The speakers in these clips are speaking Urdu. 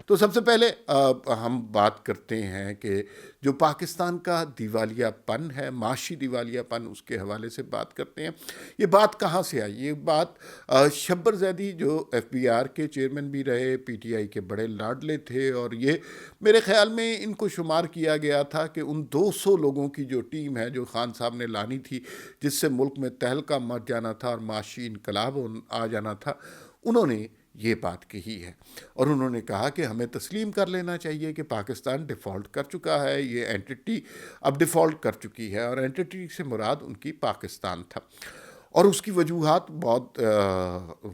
تو سب سے پہلے ہم بات کرتے ہیں کہ جو پاکستان کا دیوالیہ پن ہے، معاشی دیوالیہ پن، اس کے حوالے سے بات کرتے ہیں۔ یہ بات کہاں سے آئی؟ یہ بات شبر زیدی جو ایف بی آر کے چیئرمین بھی رہے، پی ٹی آئی کے بڑے لاڈلے تھے، اور یہ میرے خیال میں ان کو شمار کیا گیا تھا کہ ان 200 لوگوں کی جو ٹیم ہے جو خان صاحب نے لانی تھی، جس سے ملک میں تہلکہ مچ جانا تھا اور معاشی انقلاب آ جانا تھا، انہوں نے یہ بات کہی ہے۔ اور انہوں نے کہا کہ ہمیں تسلیم کر لینا چاہیے کہ پاکستان ڈیفالٹ کر چکا ہے، یہ اینٹی اب ڈیفالٹ کر چکی ہے، اور اینٹی سے مراد ان کی پاکستان تھا، اور اس کی وجوہات بہت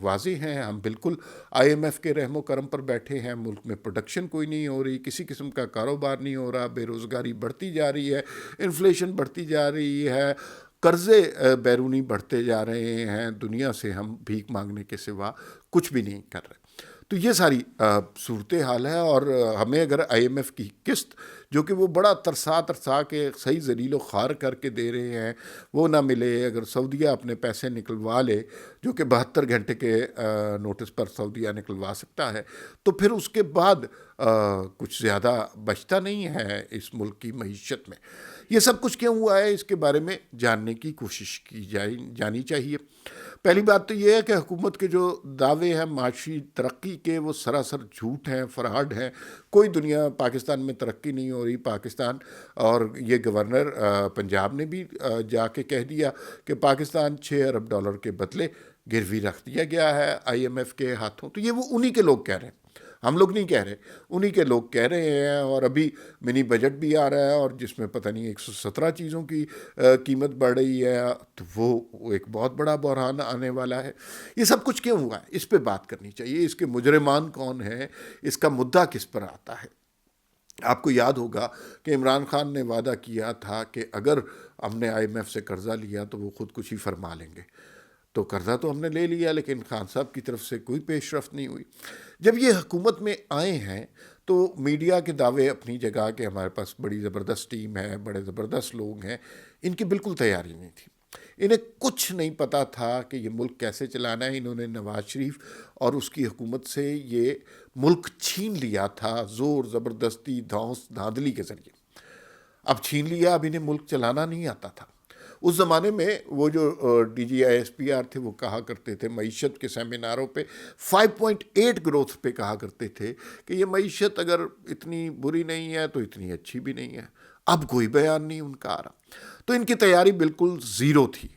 واضح ہیں۔ ہم بالکل آئی ایم ایف کے رحم و کرم پر بیٹھے ہیں، ملک میں پروڈکشن کوئی نہیں ہو رہی، کسی قسم کا کاروبار نہیں ہو رہا، بے روزگاری بڑھتی جا رہی ہے، انفلیشن بڑھتی جا رہی ہے، قرضے بیرونی بڑھتے جا رہے ہیں، دنیا سے ہم بھیک مانگنے کے سوا کچھ بھی نہیں کر رہے۔ تو یہ ساری صورتحال ہے، اور ہمیں اگر آئی ایم ایف کی قسط جو کہ وہ بڑا ترسا کے صحیح ذلیل و خوار کر کے دے رہے ہیں وہ نہ ملے، اگر سعودیہ اپنے پیسے نکلوا لے، جو کہ 72 گھنٹے کے نوٹس پر سعودیہ نکلوا سکتا ہے، تو پھر اس کے بعد کچھ زیادہ بچتا نہیں ہے اس ملک کی معیشت میں۔ یہ سب کچھ کیوں ہوا ہے، اس کے بارے میں جاننے کی کوشش کی جانی چاہیے۔ پہلی بات تو یہ ہے کہ حکومت کے جو دعوے ہیں معاشی ترقی کے، وہ سراسر جھوٹ ہیں، فراڈ ہیں۔ کوئی دنیا پاکستان میں ترقی نہیں ہو رہی۔ پاکستان، اور یہ گورنر پنجاب نے بھی جا کے کہہ دیا کہ پاکستان 6 ارب ڈالر کے بدلے گروی رکھ دیا گیا ہے آئی ایم ایف کے ہاتھوں۔ تو یہ وہ انہی کے لوگ کہہ رہے ہیں، ہم لوگ نہیں کہہ رہے، انہی کے لوگ کہہ رہے ہیں۔ اور ابھی منی بجٹ بھی آ رہا ہے، اور جس میں پتہ نہیں 117 چیزوں کی قیمت بڑھ رہی ہے، تو وہ ایک بہت بڑا بحران آنے والا ہے۔ یہ سب کچھ کیوں ہوا ہے، اس پہ بات کرنی چاہیے۔ اس کے مجرمان کون ہیں، اس کا مدعا کس پر آتا ہے۔ آپ کو یاد ہوگا کہ عمران خان نے وعدہ کیا تھا کہ اگر ہم نے آئی ایم ایف سے قرضہ لیا تو وہ خودکشی فرما لیں گے۔ تو قرضہ تو ہم نے لے لیا، لیکن خان صاحب کی طرف سے کوئی پیش رفت نہیں ہوئی۔ جب یہ حکومت میں آئے ہیں تو میڈیا کے دعوے اپنی جگہ کہ ہمارے پاس بڑی زبردست ٹیم ہے، بڑے زبردست لوگ ہیں، ان کی بالکل تیاری نہیں تھی۔ انہیں کچھ نہیں پتا تھا کہ یہ ملک کیسے چلانا ہے۔ انہوں نے نواز شریف اور اس کی حکومت سے یہ ملک چھین لیا تھا، زور زبردستی، دھونس دھاندلی کے ذریعے۔ اب چھین لیا، اب انہیں ملک چلانا نہیں آتا تھا۔ اس زمانے میں وہ جو D G I S P R تھے، وہ کہا کرتے تھے معیشت کے سیمیناروں پہ 5.8 گروتھ پہ کہا کرتے تھے کہ یہ معیشت اگر اتنی بری نہیں ہے تو اتنی اچھی بھی نہیں ہے۔ اب کوئی بیان نہیں ان کا آ رہا۔ تو ان کی تیاری بالکل زیرو تھی۔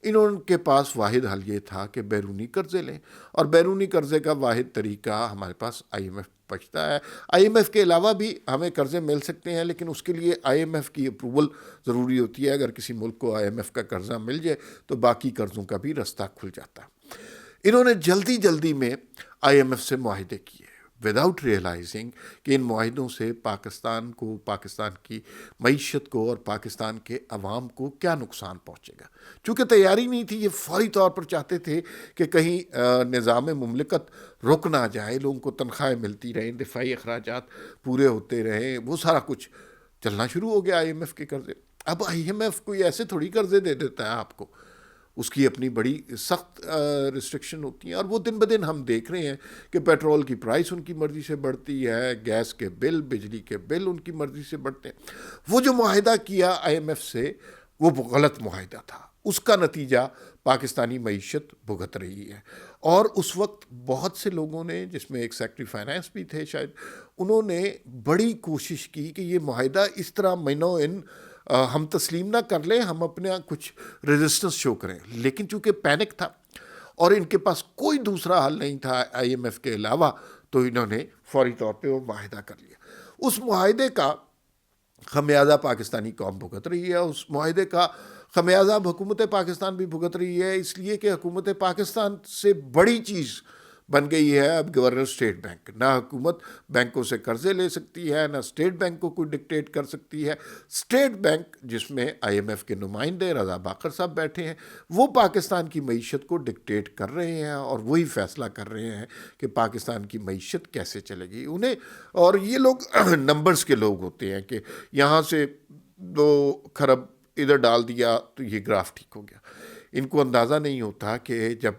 انہوں کے پاس واحد حل یہ تھا کہ بیرونی قرضے لیں، اور بیرونی قرضے کا واحد طریقہ ہمارے پاس آئی ایم ایف بچتا ہے۔ آئی ایم ایف کے علاوہ بھی ہمیں قرضے مل سکتے ہیں، لیکن اس کے لیے آئی ایم ایف کی اپروول ضروری ہوتی ہے۔ اگر کسی ملک کو آئی ایم ایف کا قرضہ مل جائے تو باقی قرضوں کا بھی رستہ کھل جاتا ہے۔ انہوں نے جلدی میں آئی ایم ایف سے معاہدے کیے وداؤٹ ریئلائزنگ کہ ان معاہدوں سے پاکستان کو، پاکستان کی معیشت کو اور پاکستان کے عوام کو کیا نقصان پہنچے گا۔ چونکہ تیاری نہیں تھی، یہ فوری طور پر چاہتے تھے کہ کہیں نظام مملکت رک نہ جائے، لوگوں کو تنخواہیں ملتی رہیں، دفاعی اخراجات پورے ہوتے رہیں، وہ سارا کچھ چلنا شروع ہو گیا آئی ایم ایف کے قرضے۔ اب آئی ایم ایف کوئی ایسے تھوڑی قرضے دے دیتا ہے آپ کو، اس کی اپنی بڑی سخت ریسٹرکشن ہوتی ہیں، اور وہ دن بدن ہم دیکھ رہے ہیں کہ پیٹرول کی پرائس ان کی مرضی سے بڑھتی ہے، گیس کے بل، بجلی کے بل ان کی مرضی سے بڑھتے ہیں۔ وہ جو معاہدہ کیا آئی ایم ایف سے، وہ غلط معاہدہ تھا۔ اس کا نتیجہ پاکستانی معیشت بھگت رہی ہے۔ اور اس وقت بہت سے لوگوں نے، جس میں ایک سیکٹری فائنانس بھی تھے شاید، انہوں نے بڑی کوشش کی کہ یہ معاہدہ اس طرح ہم تسلیم نہ کر لیں، ہم اپنے کچھ ریزسٹنس شو کریں۔ لیکن چونکہ پینک تھا اور ان کے پاس کوئی دوسرا حل نہیں تھا آئی ایم ایف کے علاوہ، تو انہوں نے فوری طور پہ وہ معاہدہ کر لیا۔ اس معاہدے کا خمیازہ پاکستانی قوم بھگت رہی ہے۔ اس معاہدے کا خمیازہ اب حکومت پاکستان بھی بھگت رہی ہے، اس لیے کہ حکومت پاکستان سے بڑی چیز بن گئی ہے اب گورنر اسٹیٹ بینک۔ نہ حکومت بینکوں سے قرضے لے سکتی ہے، نہ اسٹیٹ بینک کو کوئی ڈکٹیٹ کر سکتی ہے۔ اسٹیٹ بینک، جس میں آئی ایم ایف کے نمائندے رضا باقر صاحب بیٹھے ہیں، وہ پاکستان کی معیشت کو ڈکٹیٹ کر رہے ہیں، اور وہی فیصلہ کر رہے ہیں کہ پاکستان کی معیشت کیسے چلے گی انہیں۔ اور یہ لوگ نمبرز کے لوگ ہوتے ہیں کہ یہاں سے 2 کھرب ادھر ڈال دیا تو یہ گراف ٹھیک ہو گیا۔ ان کو اندازہ نہیں ہوتا کہ جب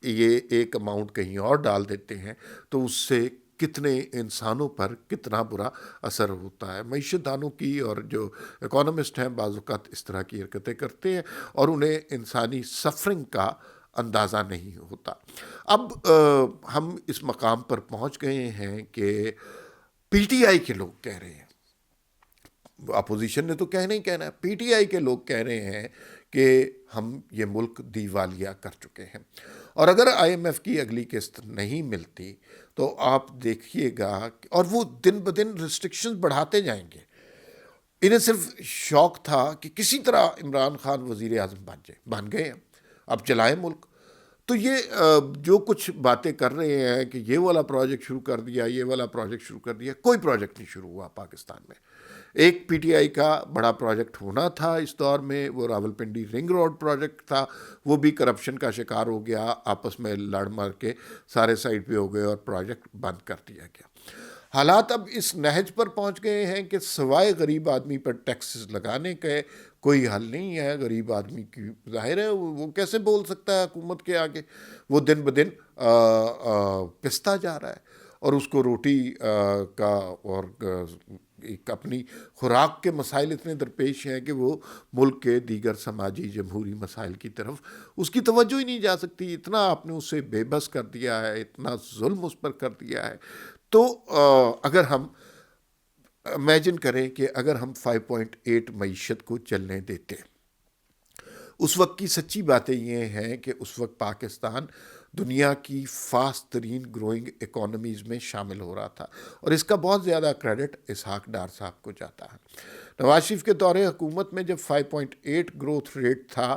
یہ ایک اماؤنٹ کہیں اور ڈال دیتے ہیں تو اس سے کتنے انسانوں پر کتنا برا اثر ہوتا ہے۔ معیشت دانوں کی اور جو اکانومسٹ ہیں بعض اوقات اس طرح کی حرکتیں کرتے ہیں اور انہیں انسانی سفرنگ کا اندازہ نہیں ہوتا۔ اب ہم اس مقام پر پہنچ گئے ہیں کہ پی ٹی آئی کے لوگ کہہ رہے ہیں، اپوزیشن نے تو کہنا ہی کہنا ہے، پی ٹی آئی کے لوگ کہہ رہے ہیں کہ ہم یہ ملک دیوالیہ کر چکے ہیں، اور اگر آئی ایم ایف کی اگلی قسط نہیں ملتی تو آپ دیکھیے گا، اور وہ دن بدن ریسٹرکشنز بڑھاتے جائیں گے۔ انہیں صرف شوق تھا کہ کسی طرح عمران خان وزیر اعظم بن گئے ہیں، اب چلائیں ملک۔ تو یہ جو کچھ باتیں کر رہے ہیں کہ یہ والا پروجیکٹ شروع کر دیا، یہ والا پروجیکٹ شروع کر دیا، کوئی پروجیکٹ نہیں شروع ہوا پاکستان میں۔ ایک پی ٹی آئی کا بڑا پروجیکٹ ہونا تھا اس دور میں، وہ راولپنڈی رنگ روڈ پروجیکٹ تھا، وہ بھی کرپشن کا شکار ہو گیا، آپس میں لڑ مر کے سارے سائڈ پہ ہو گئے اور پروجیکٹ بند کر دیا گیا۔ حالات اب اس نہج پر پہنچ گئے ہیں کہ سوائے غریب آدمی پر ٹیکسز لگانے کے کوئی حل نہیں ہے۔ غریب آدمی کی ظاہر ہے وہ کیسے بول سکتا ہے حکومت کے آگے، وہ دن بدن پستا جا رہا ہے، اور اس کو روٹی کا اور ایک اپنی خوراک کے مسائل اتنے درپیش ہیں کہ وہ ملک کے دیگر سماجی جمہوری مسائل کی طرف اس کی توجہ ہی نہیں جا سکتی۔ اتنا آپ نے اسے بے بس کر دیا ہے، اتنا ظلم اس پر کر دیا ہے۔ تو اگر ہم امیجن کریں کہ اگر ہم 5.8 معیشت کو چلنے دیتے، اس وقت کی سچی باتیں یہ ہیں کہ اس وقت پاکستان دنیا کی فاسٹ ترین گروئنگ اکانومیز میں شامل ہو رہا تھا، اور اس کا بہت زیادہ کریڈٹ اسحاق ڈار صاحب کو جاتا ہے۔ نواز شریف کے دور حکومت میں جب 5.8 گروتھ ریٹ تھا،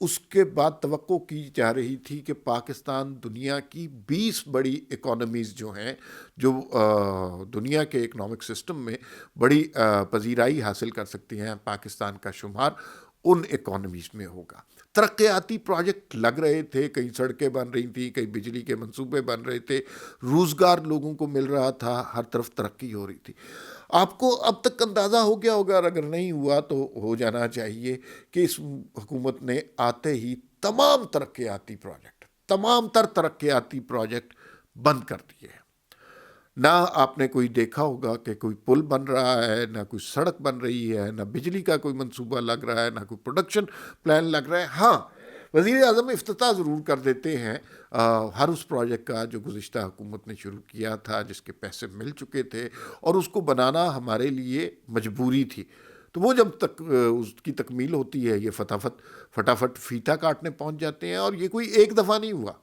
اس کے بعد توقع کی جا رہی تھی کہ پاکستان دنیا کی 20 بڑی اکانومیز جو ہیں، جو دنیا کے اکنامک سسٹم میں بڑی پذیرائی حاصل کر سکتی ہیں، پاکستان کا شمار ان اکانومیز میں ہوگا۔ ترقیاتی پروجیکٹ لگ رہے تھے، کئی سڑکیں بن رہی تھیں، کئی بجلی کے منصوبے بن رہے تھے، روزگار لوگوں کو مل رہا تھا، ہر طرف ترقی ہو رہی تھی۔ آپ کو اب تک اندازہ ہو گیا ہوگا، اگر نہیں ہوا تو ہو جانا چاہیے، کہ اس حکومت نے آتے ہی تمام ترقیاتی پروجیکٹ بند کر دیے ہیں۔ نہ آپ نے کوئی دیکھا ہوگا کہ کوئی پل بن رہا ہے، نہ کوئی سڑک بن رہی ہے، نہ بجلی کا کوئی منصوبہ لگ رہا ہے، نہ کوئی پروڈکشن پلان لگ رہا ہے۔ ہاں، وزیر اعظم افتتاح ضرور کر دیتے ہیں ہر اس پروجیکٹ کا جو گزشتہ حکومت نے شروع کیا تھا، جس کے پیسے مل چکے تھے، اور اس کو بنانا ہمارے لیے مجبوری تھی۔ تو وہ جب تک اس کی تکمیل ہوتی ہے، یہ فٹافٹ فیتا کاٹنے پہنچ جاتے ہیں، اور یہ کوئی ایک دفعہ نہیں ہوا،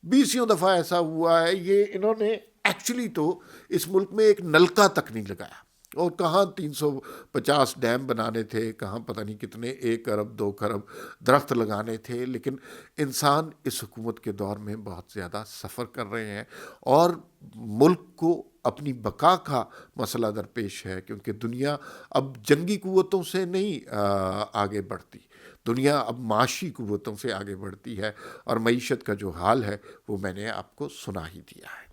20 دفعہ ایسا ہوا ہے۔ یہ انہوں نے ایکچولی تو اس ملک میں ایک نلکا تک نہیں لگایا، اور کہاں 350 ڈیم بنانے تھے، کہاں پتہ نہیں کتنے 1 ارب 2 ارب درخت لگانے تھے۔ لیکن انسان اس حکومت کے دور میں بہت زیادہ سفر کر رہے ہیں، اور ملک کو اپنی بقا کا مسئلہ درپیش ہے، کیونکہ دنیا اب جنگی قوتوں سے نہیں آگے بڑھتی، دنیا اب معاشی قوتوں سے آگے بڑھتی ہے، اور معیشت کا جو حال ہے وہ میں نے آپ کو سنا ہی دیا ہے۔